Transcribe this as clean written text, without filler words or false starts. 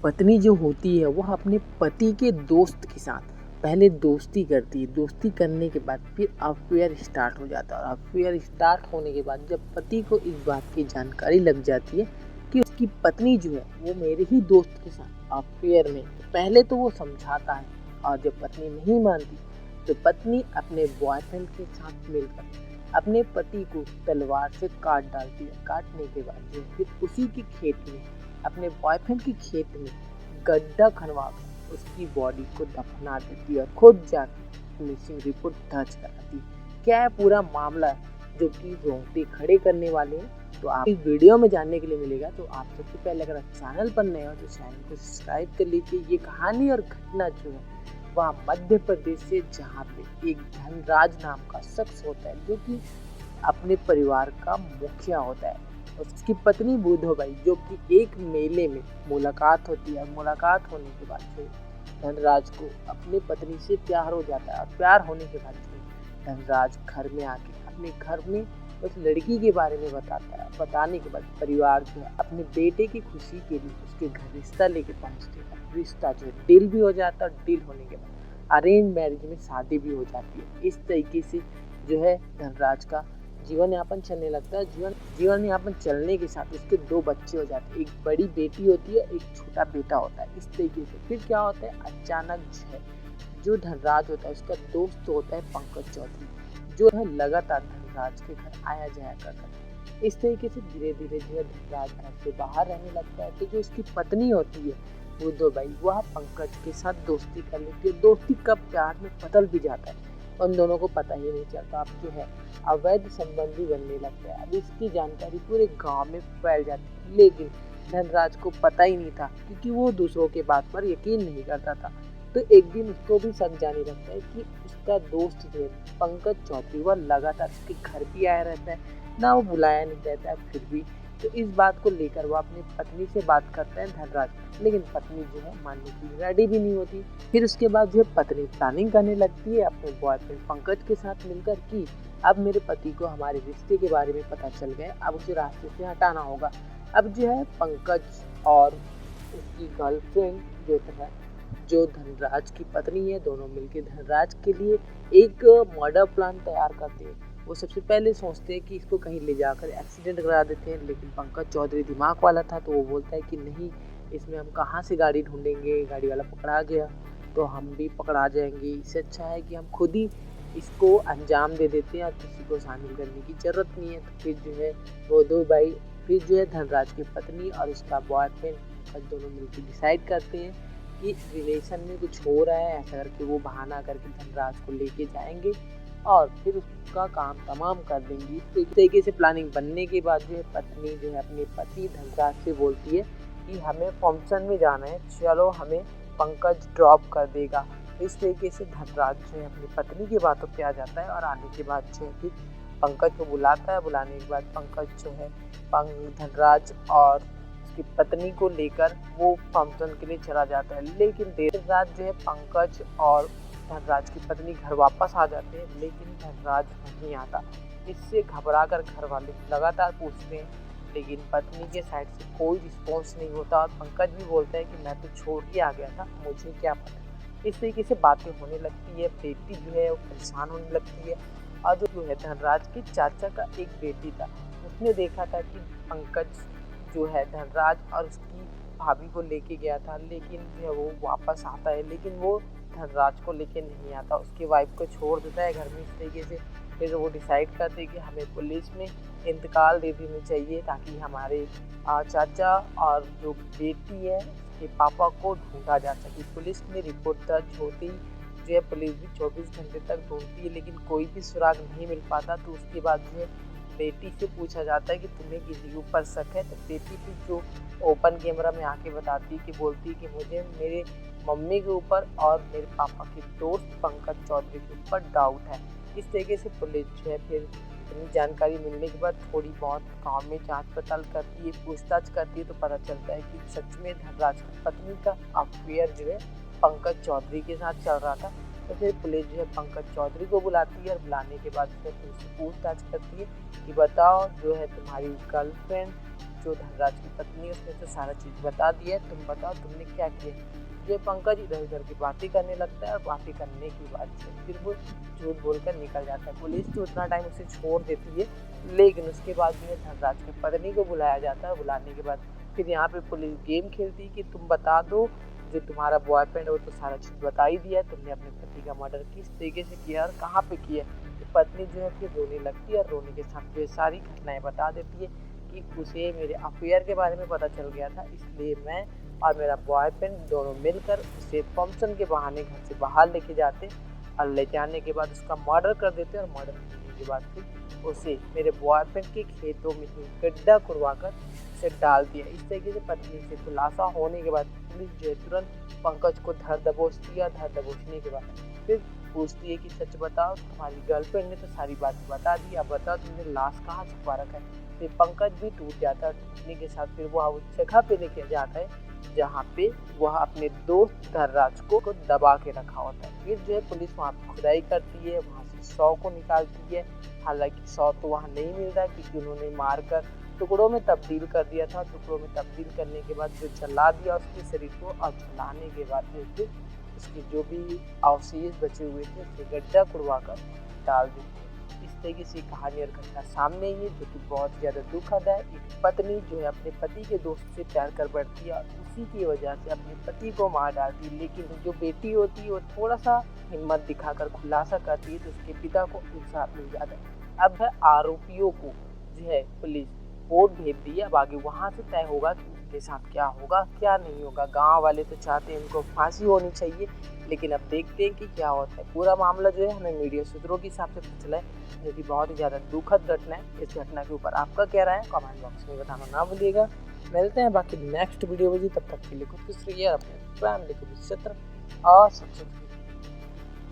पत्नी जो होती है वह अपने पति के दोस्त के साथ पहले दोस्ती करती है। दोस्ती करने के बाद फिर अफेयर स्टार्ट हो जाता है और अफेयर स्टार्ट होने के बाद जब पति को इस बात की जानकारी लग जाती है कि उसकी पत्नी जो है वो मेरे ही दोस्त के साथ अफेयर में, तो पहले तो वो समझाता है और जब पत्नी नहीं मानती तो पत्नी अपने बॉयफ्रेंड के साथ मिलकर अपने पति को तलवार से काट डालती है। काटने के बाद जो फिर उसी के खेत में, अपने बॉयफ्रेंड के खेत में गड्ढा खनवा कर उसकी बॉडी को दफना देती है और खुद जाकर मिसिंग रिपोर्ट दर्ज कराती है। क्या है पूरा मामला जो कि रोंगटे खड़े करने वाले हैं, तो आप इस वीडियो में जानने के लिए मिलेगा। तो आप सबसे पहले अगर आप चैनल पर नए हो तो चैनल को सब्सक्राइब कर लीजिए। ये कहानी और घटना जो है वह मध्य प्रदेश से, जहाँ पे एक धनराज नाम का शख्स होता है जो कि अपने परिवार का मुखिया होता है। उसकी पत्नी बुधोबाई जो कि एक मेले में मुलाकात होती है। मुलाकात होने के बाद फिर धनराज को अपनी पत्नी से प्यार हो जाता है और प्यार होने के बाद फिर धनराज घर में आके अपने घर में उस लड़की के बारे में बताता है। बताने के बाद परिवार जो है अपने बेटे की खुशी के लिए उसके घर रिश्ता लेके पहुंचते हैं। रिश्ता जो है डील भी हो जाता है और डील होने के बाद अरेंज मैरिज में शादी भी हो जाती है। इस तरीके से जो है धनराज का जीवन यापन चलने लगता है। जीवन यापन चलने के साथ उसके 2 बच्चे हो जाते हैं। एक बड़ी बेटी होती है, एक छोटा बेटा होता है। इस तरीके से फिर क्या होता है, अचानक जो धनराज होता है उसका दोस्त होता है पंकज चौधरी, जो है लगातार धनराज के घर आया जाया करता है। इस तरीके से धीरे धीरे जो है धनराज घर से बाहर रहने लगता है। तो जो उसकी पत्नी होती है बुधोबाई, वह पंकज के साथ दोस्ती कर लेती है। दोस्ती कब प्यार में बदल भी जाता है उन दोनों को पता ही नहीं चलता। अब जो है अवैध संबंधी बनने लगता है। अब इसकी जानकारी पूरे गांव में फैल जाती है, लेकिन धनराज को पता ही नहीं था क्योंकि वो दूसरों के बात पर यकीन नहीं करता था। तो एक दिन उसको भी शक जाने लगता है कि उसका दोस्त जो है पंकज चौधरी वह लगातार उसके घर भी आया रहता है, ना वो बुलाया नहीं रहता है फिर भी। तो इस बात को लेकर वो अपनी पत्नी से बात करता है धनराज, लेकिन पत्नी जो है मानने की रेडी भी नहीं होती। फिर उसके बाद जो है पत्नी प्लानिंग करने लगती है अपने बॉयफ्रेंड पंकज के साथ मिलकर कि अब मेरे पति को हमारे रिश्ते के बारे में पता चल गया, अब उसे रास्ते से हटाना होगा। अब जो है पंकज और उसकी गर्लफ्रेंड जो धनराज की पत्नी है, दोनों मिलकर धनराज के लिए एक मर्डर प्लान तैयार करते हैं। वो सबसे पहले सोचते हैं कि इसको कहीं ले जाकर एक्सीडेंट करा देते हैं, लेकिन पंकज चौधरी दिमाग वाला था तो वो बोलता है कि नहीं, इसमें हम कहाँ से गाड़ी ढूंढेंगे, गाड़ी वाला पकड़ा गया तो हम भी पकड़ा जाएंगे। इससे अच्छा है कि हम खुद ही इसको अंजाम दे देते हैं और किसी को शामिल करने की ज़रूरत नहीं है। तो फिर जो है वो 2 भाई, फिर जो है धनराज की पत्नी और उसका बॉयफ्रेंड दोनों मिलकर डिसाइड करते हैं कि रिलेशन में कुछ हो रहा है। ऐसा करके वो बहाना करके धनराज को लेके जाएंगे और फिर उसका काम तमाम कर देंगी। इस तरीके से प्लानिंग बनने के बाद जो है पत्नी जो है अपने पति धनराज से बोलती है कि हमें फंक्शन में जाना है, चलो हमें पंकज ड्रॉप कर देगा। इस तरीके से धनराज जो है अपनी पत्नी की बातों पे आ जाता है और आने के बाद जो है फिर पंकज को बुलाता है। बुलाने के बाद पंकज जो है धनराज और उसकी पत्नी को लेकर वो फंक्शन के लिए चला जाता है। लेकिन देर रात जो है पंकज और धनराज की पत्नी घर वापस आ जाते हैं, लेकिन धनराज नहीं आता। इससे घबराकर घर वाले लगातार पूछते हैं, लेकिन पत्नी के साइड से कोई रिस्पॉन्स नहीं होता और पंकज भी बोलता है कि मैं तो छोड़ के आ गया था, मुझे क्या पता। इस तरीके से बातें होने लगती है। बेटी जो है वो परेशान होने लगती है और जो है धनराज के चाचा का एक बेटी था, उसने देखा था कि पंकज जो है धनराज और उसकी भाभी को लेके गया था, लेकिन जो है वो वापस आता है, लेकिन वो धनराज को लेके नहीं आता, उसकी वाइफ को छोड़ देता है घर में। इस तरीके से फिर वो डिसाइड करते हैं कि हमें पुलिस में इंतकाल दे देनी चाहिए ताकि हमारे चाचा और जो बेटी है उसके पापा को ढूंढा जा सके। पुलिस में रिपोर्ट दर्ज होती जो है पुलिस भी 24 घंटे तक ढूंढती है, लेकिन कोई भी सुराग नहीं मिल पाता। तो उसके बाद जो है बेटी से पूछा जाता है कि तुम्हें किसी के ऊपर शक है, तो बेटी भी जो ओपन कैमरा में आके बताती है कि बोलती है कि मुझे मेरे मम्मी के ऊपर और मेरे पापा के दोस्त पंकज चौधरी के ऊपर डाउट है। इस तरीके से पुलिस जो है फिर इतनी जानकारी मिलने के बाद थोड़ी बहुत गांव में जांच पड़ताल करती है, पूछताछ करती है, तो पता चलता है कि सच में धनराज की पत्नी का अफेयर जो है पंकज चौधरी के साथ चल रहा था। तो फिर पुलिस जो है पंकज चौधरी को बुलाती है और बुलाने के बाद फिर उससे पूछताछ करती है कि बताओ जो है तुम्हारी गर्लफ्रेंड जो धनराज की पत्नी है उसने तो सारा चीज़ बता दिया है, तुम बताओ तुमने क्या किया। ये पंकज इधर उधर की बातें करने लगता है और बातें करने के बाद से फिर वो झूठ बोलकर निकल जाता है। पुलिस तो उतना टाइम उसे छोड़ देती है, लेकिन उसके बाद जो है धनराज की पत्नी को बुलाया जाता है। बुलाने के बाद फिर यहाँ पे पुलिस गेम खेलती है कि तुम बता दो, जो तुम्हारा बॉयफ्रेंड है वो तो सारा चीज़ बता ही दिया, तुमने अपने पति का मर्डर किस तरीके से किया और कहाँ पे किया। तो पत्नी जो है फिर रोने लगती है और रोने के साथ जो सारी घटनाएं बता देती है कि उसे मेरे अफेयर के बारे में पता चल गया था, इसलिए मैं और मेरा बॉयफ्रेंड दोनों मिलकर उसे फंक्शन के बहाने घर से बाहर लेके जाते और ले जाने के बाद उसका मर्डर कर देते और मर्डर करने के बाद फिर उसे मेरे बॉयफ्रेंड के खेतों में ही गड्ढा खुदवाकर उसे डाल दिया। इस तरीके से पत्नी से खुलासा होने के बाद पुलिस जो है तुरंत पंकज को धर दबोचती है। धर दबोचने के बाद फिर पूछती है कि सच बताओ, तुम्हारी गर्लफ्रेंड ने तो सारी बात बता दी, अब बताओ तुमने लाश कहाँ छुपा रखा है। फिर पंकज भी टूट जाता है। टूटने के साथ फिर वह उस जगह पे लेके जाता है जहाँ पे वह अपने दोस्त धनराज को दबा के रखा होता है। फिर जो है पुलिस वहाँ पे खुदाई करती है, वहाँ से शव को निकालती है। हालांकि शव तो वहाँ नहीं मिलता क्योंकि उन्होंने मारकर टुकड़ों में तब्दील कर दिया था। टुकड़ों में तब्दील करने के बाद जो जला दिया उसके शरीर को, और जलाने के बाद फिर उसके जो भी अवशेष बचे हुए थे उसे गड्ढा खुदवा कर डाल देते। इस तरीके से कहानी और घटना सामने ही है, जो कि बहुत ज़्यादा दुखद है। एक पत्नी जो है अपने पति के दोस्त से प्यार कर बैठती है और उसी की वजह से अपने पति को मार डालती है, लेकिन जो बेटी होती है वो थोड़ा सा हिम्मत दिखाकर खुलासा करती है तो उसके पिता को इंसाफ मिल जाता है। अब है आरोपियों को जो है पुलिस कोर्ट भेज दी है। अब आगे वहाँ से तय होगा कि उनके साथ क्या होगा क्या नहीं होगा। गांव वाले तो चाहते हैं उनको फांसी होनी चाहिए, लेकिन अब देखते हैं कि क्या होता है। पूरा मामला जो है हमें मीडिया सूत्रों के हिसाब से पता चला है, जो कि बहुत ही ज़्यादा दुखद घटना है। इस घटना के ऊपर आपका क्या राय है कमेंट बॉक्स में बताना ना भूलिएगा। मिलते हैं बाकी नेक्स्ट वीडियो में, तब तक के लिए खुश रहिए, अपने फैमिली को भी और सब्सक्राइब